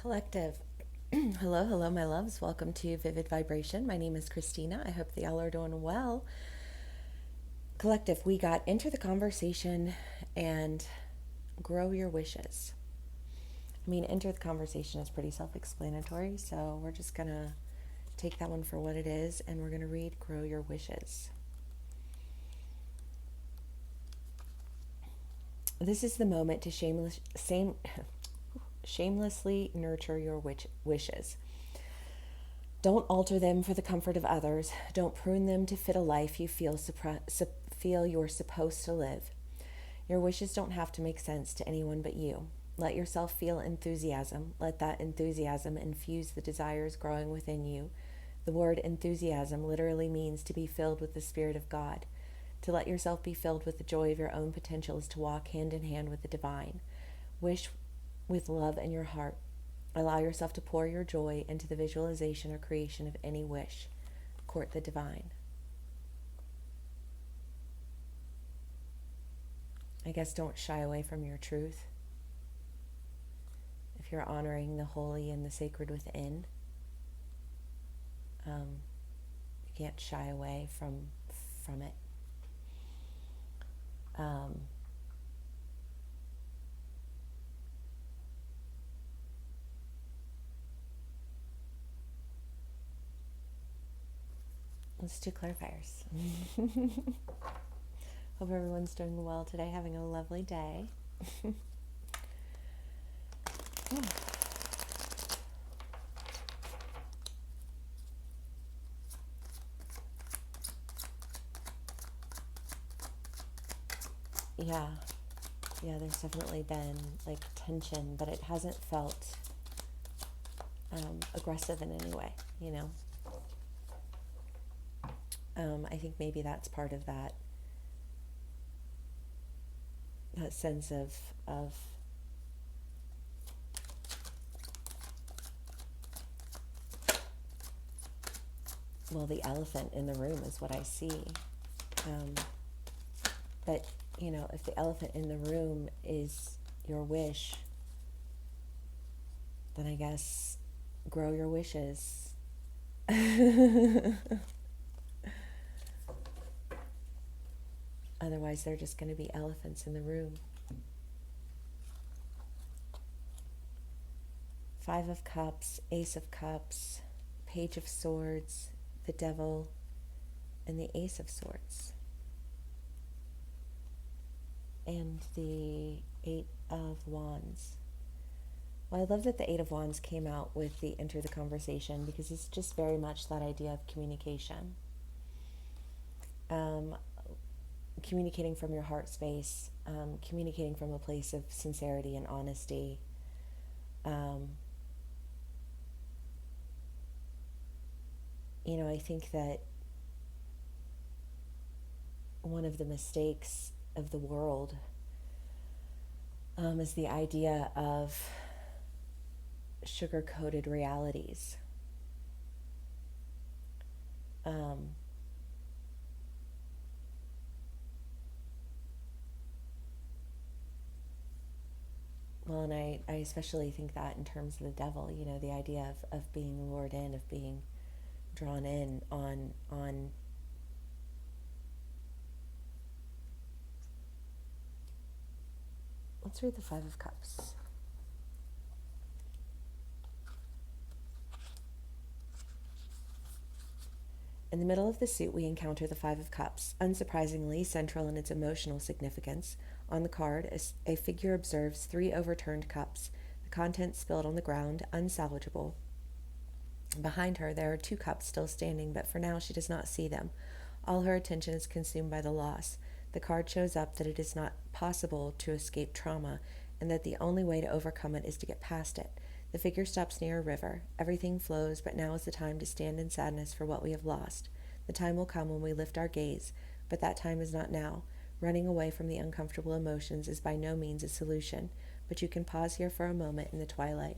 Collective. Hello, hello, my loves. Welcome to Vivid Vibration. My name is Christina. I hope that y'all are doing well. Collective, we got Enter the Conversation and Grow Your Wishes. I mean, Enter the Conversation is pretty self explanatory, so we're just going to take that one for what it is and we're going to read Grow Your Wishes. This is the moment to shamelessly nurture your wishes. Don't alter them for the comfort of others. Don't prune them to fit a life you feel you're supposed to live. Your wishes don't have to make sense to anyone but you. Let yourself feel enthusiasm. Let that enthusiasm infuse the desires growing within you. The word enthusiasm literally means to be filled with the Spirit of God. To let yourself be filled with the joy of your own potential is to walk hand in hand with the divine. Wish with love in your heart. Allow yourself to pour your joy into the visualization or creation of any wish. Court the divine. I guess don't shy away from your truth. If you're honoring the holy and the sacred within, you can't shy away from it. Let's do clarifiers. Hope everyone's doing well today, having a lovely day. Yeah, there's definitely been like tension, but it hasn't felt aggressive in any way, you know. I think maybe that's part of that sense of well, the elephant in the room is what I see. But, you know, if the elephant in the room is your wish, then I guess grow your wishes. Otherwise, they're just going to be elephants in the room. 5 of Cups, Ace of Cups, Page of Swords, the Devil, and the Ace of Swords. And the 8 of Wands. Well, I love that the 8 of Wands came out with the Enter the Conversation because it's just very much that idea of communication. Communicating from your heart space, communicating from a place of sincerity and honesty. You know, I think that one of the mistakes of the world is the idea of sugar-coated realities. Well, and I especially think that in terms of the devil, you know, the idea of being lured in, of being drawn in on let's read the 5 of Cups. In the middle of the suit, we encounter the 5 of Cups. Unsurprisingly, central in its emotional significance, on the card, a figure observes 3 overturned cups, the contents spilled on the ground, unsalvageable. Behind her, there are 2 cups still standing, but for now she does not see them. All her attention is consumed by the loss. The card shows up that it is not possible to escape trauma, and that the only way to overcome it is to get past it. The figure stops near a river. Everything flows, but now is the time to stand in sadness for what we have lost. The time will come when we lift our gaze, but that time is not now. Running away from the uncomfortable emotions is by no means a solution, but you can pause here for a moment in the twilight.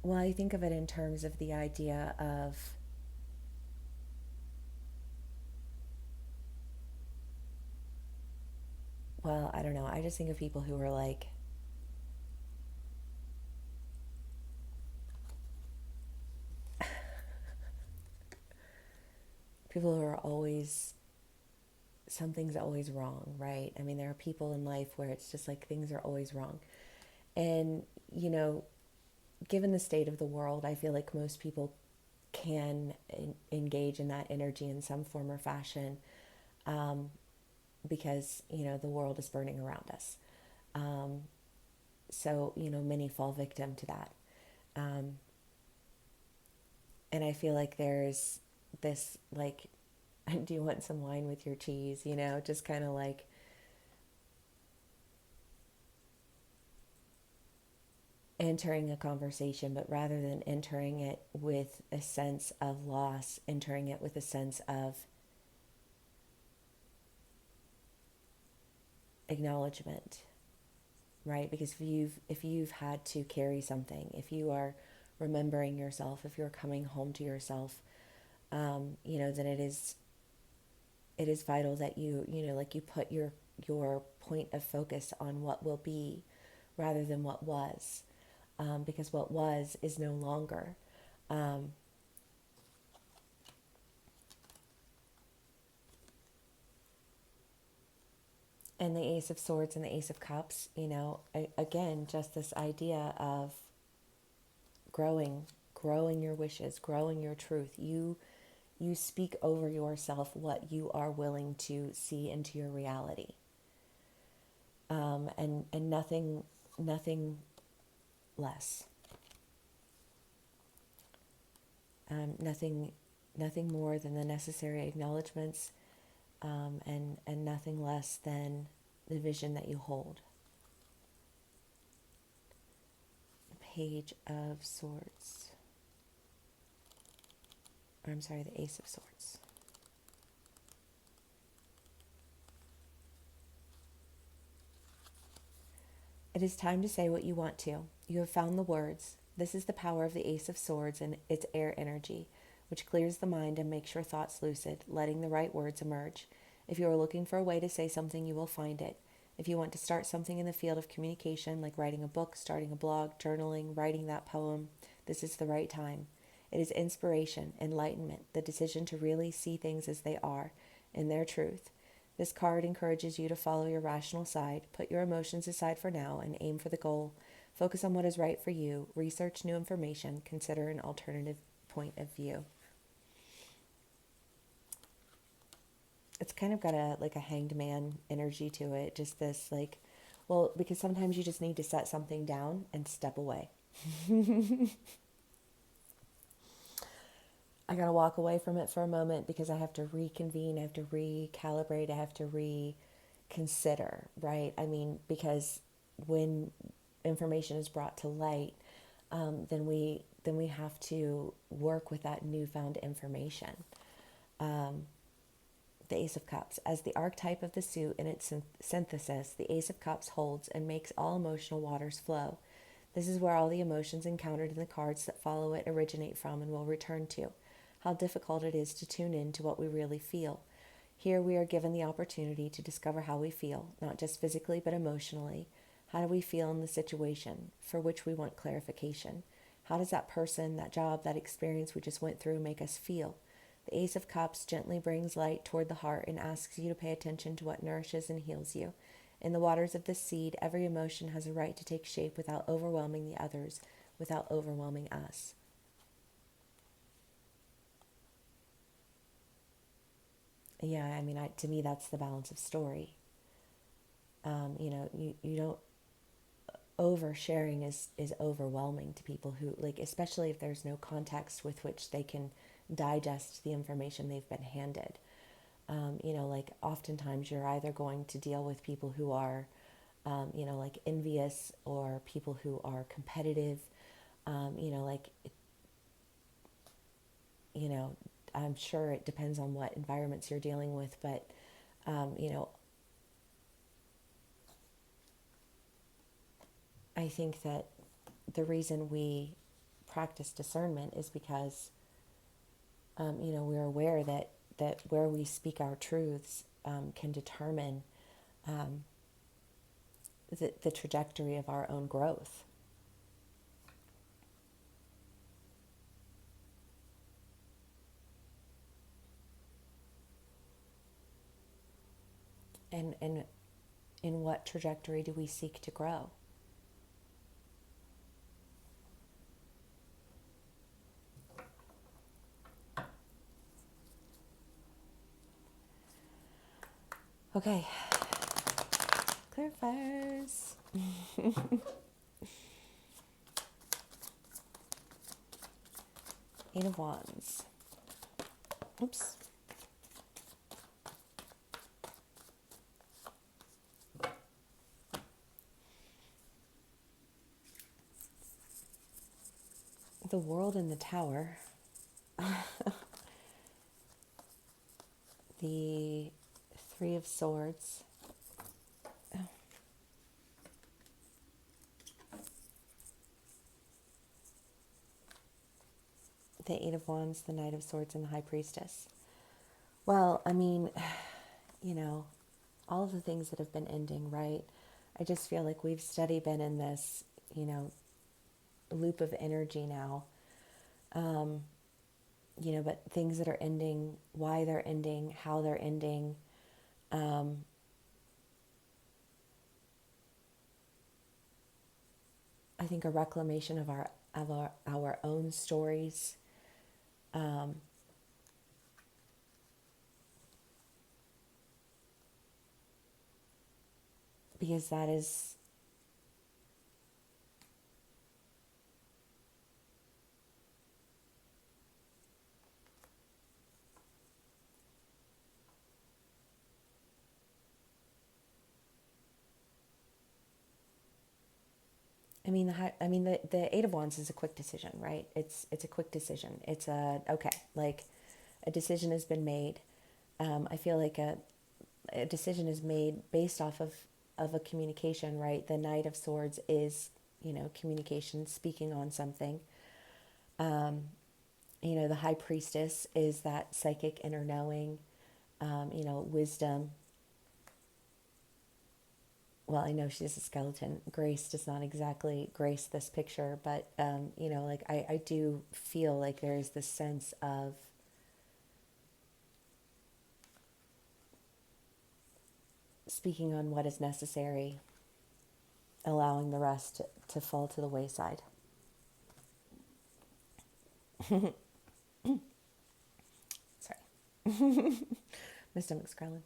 Well, I think of it in terms of the idea of, well, I don't know. I just think of people who are like, people who are always, something's always wrong, right? I mean, there are people in life where it's just like things are always wrong. And, you know, given the state of the world, I feel like most people can engage in that energy in some form or fashion, um, because, you know, the world is burning around us. Um, so, you know, many fall victim to that. Um, and I feel like there's this, like, do you want some wine with your cheese? You know, just kind of like entering a conversation, but rather than entering it with a sense of loss, entering it with a sense of acknowledgement, right? Because if you've had to carry something, if you are remembering yourself, if you're coming home to yourself, you know, then it is vital that you know, like you put your point of focus on what will be rather than what was, because what was is no longer. Um, and the Ace of Swords and the Ace of Cups, you know, again, just this idea of growing, growing your wishes, growing your truth. You speak over yourself what you are willing to see into your reality, and nothing less, nothing more than the necessary acknowledgments, and nothing less than the vision that you hold. Page of Swords. Or I'm sorry, the Ace of Swords. It is time to say what you want to. You have found the words. This is the power of the Ace of Swords and its air energy, which clears the mind and makes your thoughts lucid, letting the right words emerge. If you are looking for a way to say something, you will find it. If you want to start something in the field of communication, like writing a book, starting a blog, journaling, writing that poem, this is the right time. It is inspiration, enlightenment, the decision to really see things as they are, in their truth. This card encourages you to follow your rational side, put your emotions aside for now, and aim for the goal. Focus on what is right for you, research new information, consider an alternative point of view. It's kind of got a like a hanged man energy to it, just this like, well, because sometimes you just need to set something down and step away. I got to walk away from it for a moment because I have to reconvene, I have to recalibrate, I have to reconsider, right? I mean, because when information is brought to light, then we have to work with that newfound information. Um, the Ace of Cups, as the archetype of the suit in its synthesis, the Ace of Cups holds and makes all emotional waters flow. This is where all the emotions encountered in the cards that follow it originate from and will return to. How difficult it is to tune in to what we really feel. Here we are given the opportunity to discover how we feel, not just physically but emotionally. How do we feel in the situation for which we want clarification? How does that person, that job, that experience we just went through make us feel? The Ace of Cups gently brings light toward the heart and asks you to pay attention to what nourishes and heals you. In the waters of the seed, every emotion has a right to take shape without overwhelming the others, without overwhelming us. Yeah, I mean, to me, that's the balance of story. You know, you don't, oversharing is overwhelming to people who, like, especially if there's no context with which they can digest the information they've been handed. You know, like, oftentimes you're either going to deal with people who are, you know, like envious, or people who are competitive. You know, like, you know, I'm sure it depends on what environments you're dealing with, but, you know, I think that the reason we practice discernment is because, we're aware that where we speak our truths can determine the trajectory of our own growth. And in what trajectory do we seek to grow? Okay, clarifiers. Eight of Wands. Oops. The World in the Tower. The Three of Swords. The Eight of Wands, the Knight of Swords, and the High Priestess. Well, I mean, all of the things that have been ending, right? I just feel like we've steady been in this, loop of energy now. But things that are ending, why they're ending, how they're ending. I think a reclamation of our own stories. Because that is the Eight of Wands is a quick decision, right? It's a quick decision. It's a decision has been made. I feel like a decision is made based off of a communication, right? The Knight of Swords is, communication, speaking on something. The High Priestess is that psychic inner knowing, wisdom. Well, I know she's a skeleton. Grace does not exactly grace this picture, but, I do feel like there is this sense of speaking on what is necessary, allowing the rest to fall to the wayside. Sorry. My stomach's growling.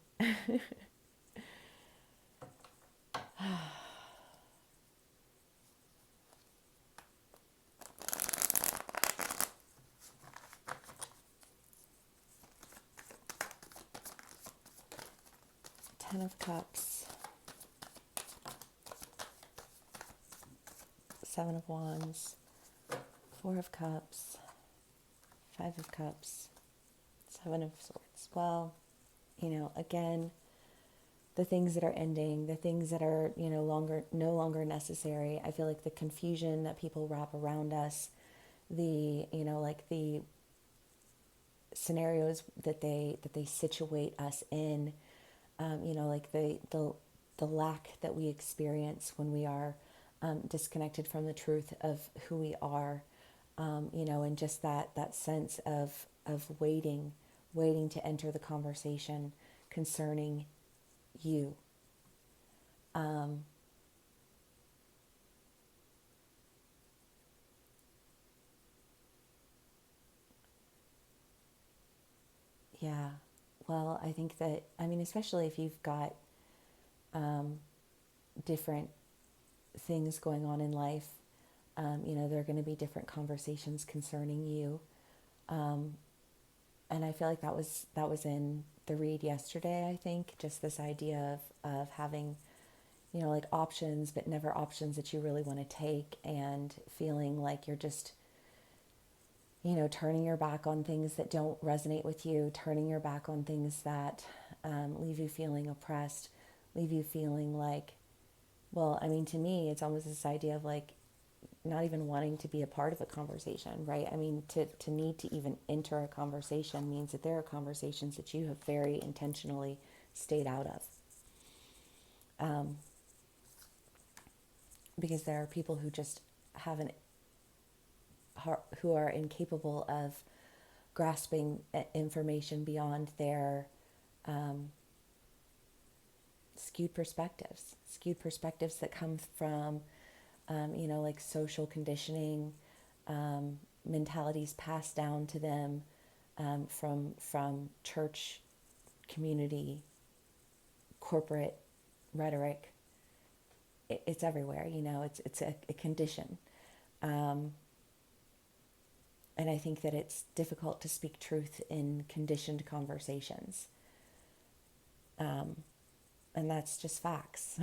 Ten of Cups. Seven of Wands. Four of Cups. Five of Cups. Seven of Swords. Well, again, the things that are ending, the things that are, no longer necessary. I feel like the confusion that people wrap around us, the scenarios that they situate us in, the lack that we experience when we are disconnected from the truth of who we are, and just that sense of waiting to enter the conversation concerning you. Yeah. Well, I think that, especially if you've got different things going on in life, there are going to be different conversations concerning you. And I feel like that was in the read yesterday, I think, just this idea of having, options, but never options that you really want to take, and feeling like you're just, turning your back on things that don't resonate with you, turning your back on things that leave you feeling oppressed, leave you feeling like, well, to me, it's almost this idea of like, not even wanting to be a part of a conversation, right? I mean, to need to even enter a conversation means that there are conversations that you have very intentionally stayed out of. Because there are people who just haven't, who are incapable of grasping information beyond their skewed perspectives that come from, like social conditioning, mentalities passed down to them from church, community, corporate rhetoric. It's everywhere, it's a condition. And I think that it's difficult to speak truth in conditioned conversations. And that's just facts.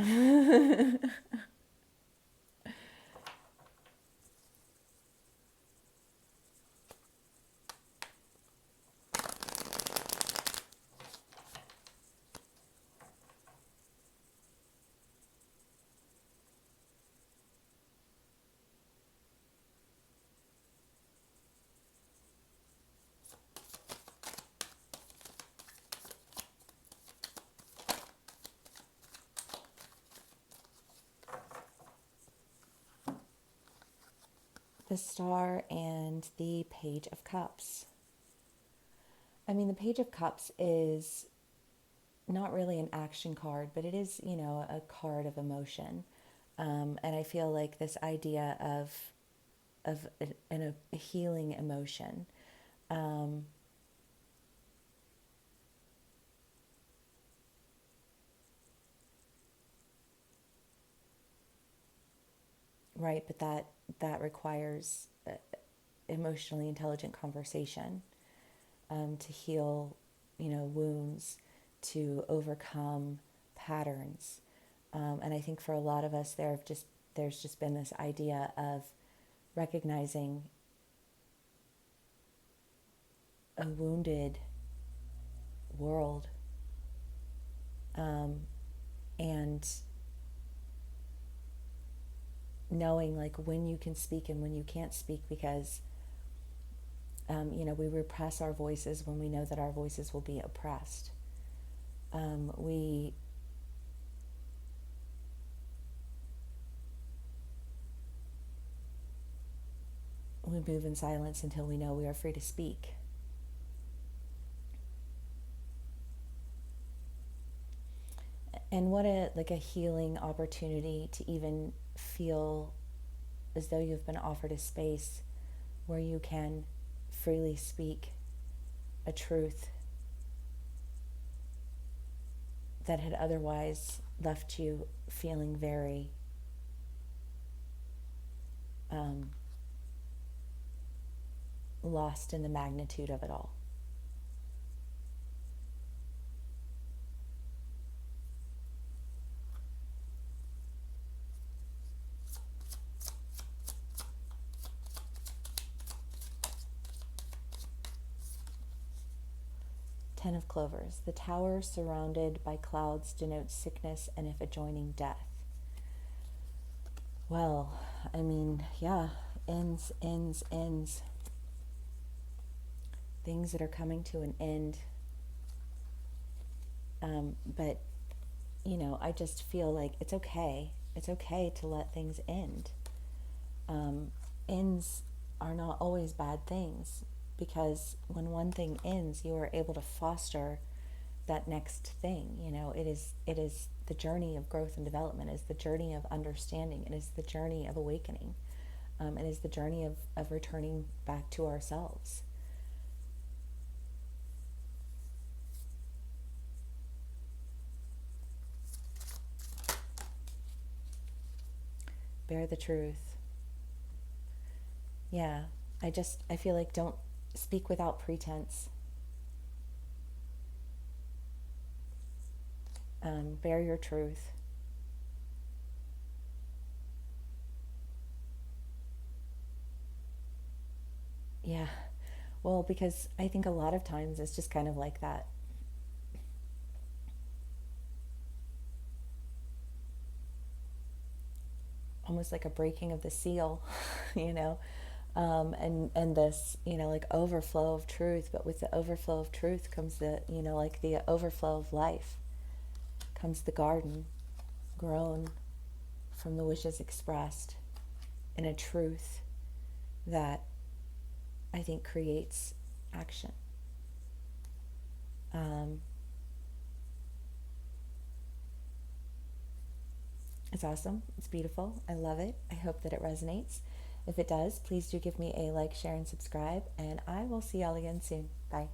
'The Star and the Page of Cups. I mean, the Page of Cups is not really an action card, but it is, a card of emotion. And I feel like this idea of a healing emotion. Right, but that requires emotionally intelligent conversation, to heal, wounds, to overcome patterns. And I think for a lot of us, there's just been this idea of recognizing a wounded world, and knowing like when you can speak and when you can't speak, because we repress our voices when we know that our voices will be oppressed. We move in silence until we know we are free to speak. And what a healing opportunity to even feel as though you've been offered a space where you can freely speak a truth that had otherwise left you feeling very lost in the magnitude of it all. Ten of Clovers. The tower surrounded by clouds denotes sickness and if adjoining death. Well, I mean, yeah, ends. Things that are coming to an end. But, I just feel like it's okay. It's okay to let things end. Ends are not always bad things, because when one thing ends, you are able to foster that next thing. It is the journey of growth and development. It is the journey of understanding. It is the journey of awakening. It is the journey of returning back to ourselves. Bear the truth. Yeah, I feel like don't speak without pretense. Bear your truth. Yeah, well, because I think a lot of times it's just kind of like that. almost like a breaking of the seal, you know, and this, you know, like overflow of truth. But with the overflow of truth comes the, you know, like the overflow of life, comes the garden grown from the wishes expressed in a truth that I think creates action. It's awesome. It's beautiful. I love it. I hope that it resonates. If it does, please do give me a like, share, and subscribe, and I will see y'all again soon. Bye.